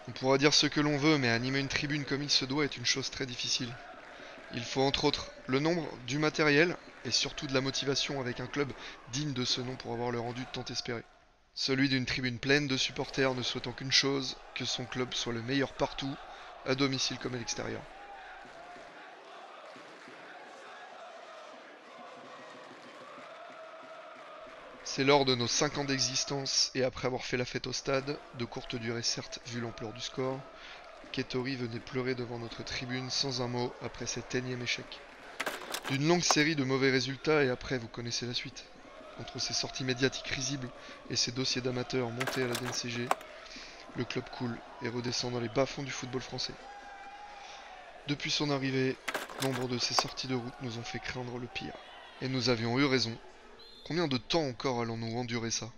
On pourra dire ce que l'on veut, mais animer une tribune comme il se doit est une chose très difficile. Il faut entre autres le nombre, du matériel, et surtout de la motivation avec un club digne de ce nom pour avoir le rendu tant espéré. Celui d'une tribune pleine de supporters ne souhaitant qu'une chose, que son club soit le meilleur partout, à domicile comme à l'extérieur. C'est lors de nos 5 ans d'existence, et après avoir fait la fête au stade, de courte durée certes vu l'ampleur du score, qu'Ettori venait pleurer devant notre tribune sans un mot après cet énième échec. D'une longue série de mauvais résultats et après vous connaissez la suite. Entre ses sorties médiatiques risibles et ses dossiers d'amateurs montés à la DNCG, le club coule et redescend dans les bas-fonds du football français. Depuis son arrivée, nombre de ses sorties de route nous ont fait craindre le pire. Et nous avions eu raison. Combien de temps encore allons-nous endurer ça ?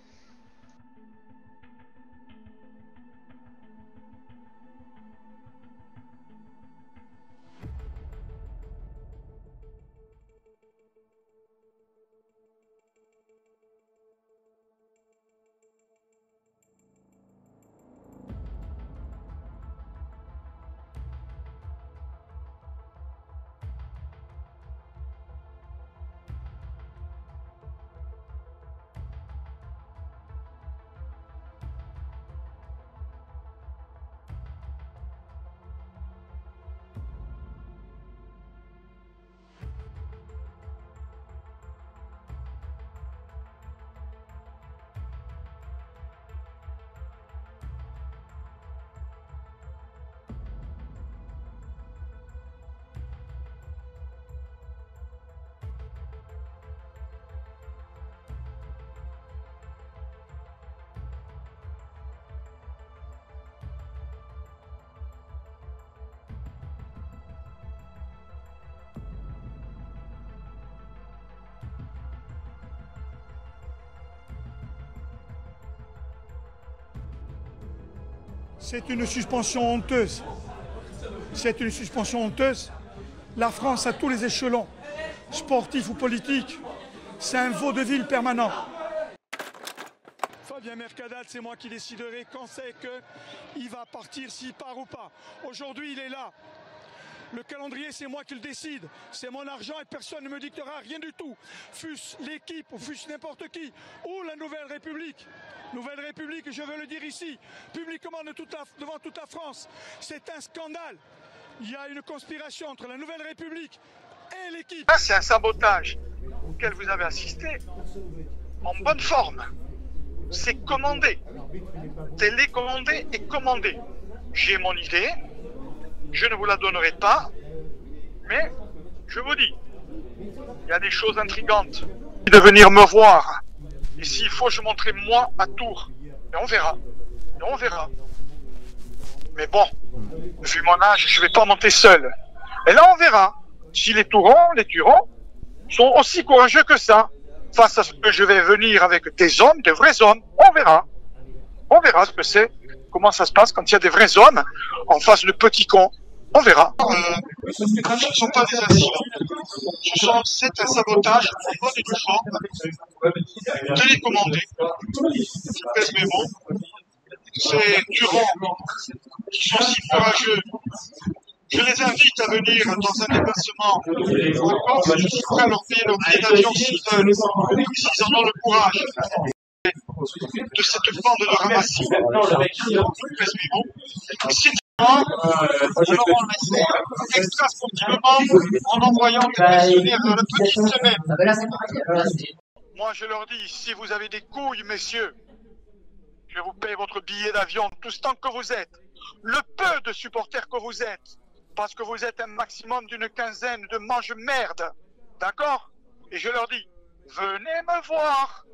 C'est une suspension honteuse. C'est une suspension honteuse. La France, à tous les échelons, sportifs ou politiques, c'est un vaudeville permanent. Fabien Mercadal, c'est moi qui déciderai quand c'est qu'il va partir, s'il part ou pas. Aujourd'hui, il est là. Le calendrier, c'est moi qui le décide. C'est mon argent et personne ne me dictera rien du tout. Fût-ce l'équipe ou fût-ce n'importe qui. Ou la Nouvelle République. Nouvelle République, je veux le dire ici, publiquement devant toute la France. C'est un scandale. Il y a une conspiration entre la Nouvelle République et l'équipe. C'est un sabotage auquel vous avez assisté en bonne forme. C'est commandé. Télécommandé et commandé. J'ai mon idée. Je ne vous la donnerai pas, mais je vous dis, il y a des choses intrigantes. De venir me voir, et s'il faut, je montrerai moi à Tours, et on verra, Mais bon, vu mon âge, je ne vais pas monter seul. Et là, on verra si les Tourons, les Turons, sont aussi courageux que ça, face à ce que je vais venir avec des hommes, de vrais hommes. On verra ce que c'est, comment ça se passe quand il y a des vrais hommes en face de petits cons. On verra. Ce ne sont pas des incidents. C'est un sabotage en bonne et due forme, télécommandé. Je pèse mes mots. Ces Turons qui sont si courageux. Je les invite à venir dans un déplacement en Corse. Je suis prêt à leur payer leur billet d'avion s'ils en ont le courage. De cette bande de ramassis. Je pèse mes mots. Si alors on laisse extra sportivement en envoyant des pensionnaires dans la petite semaine. Moi je leur dis, si vous avez des couilles, messieurs, je vous paye votre billet d'avion tout ce temps que vous êtes. Le peu de supporters que vous êtes, parce que vous êtes un maximum d'une quinzaine de mange-merde. D'accord? Et je leur dis, venez me voir,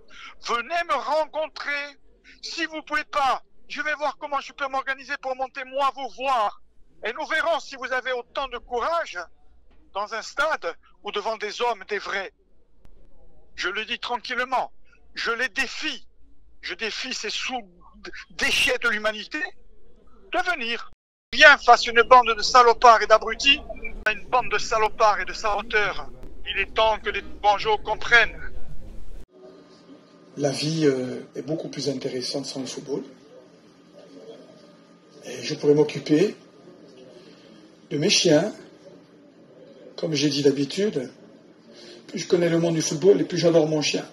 venez me rencontrer. Si vous ne pouvez pas, je vais voir comment je peux m'organiser pour monter moi vous voir. Et nous verrons si vous avez autant de courage dans un stade ou devant des hommes, des vrais. Je le dis tranquillement. Je les défie. Je défie ces sous-déchets de l'humanité de venir. Bien face à une bande de salopards et d'abrutis, une bande de salopards et de saboteurs. Il est temps que les bonjours comprennent. La vie est beaucoup plus intéressante sans le football. Et je pourrai m'occuper de mes chiens. Comme j'ai dit d'habitude, plus je connais le monde du football et plus j'adore mon chien.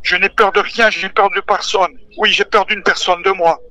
Je n'ai peur de rien, j'ai peur de personne. Oui, j'ai peur d'une personne, de moi.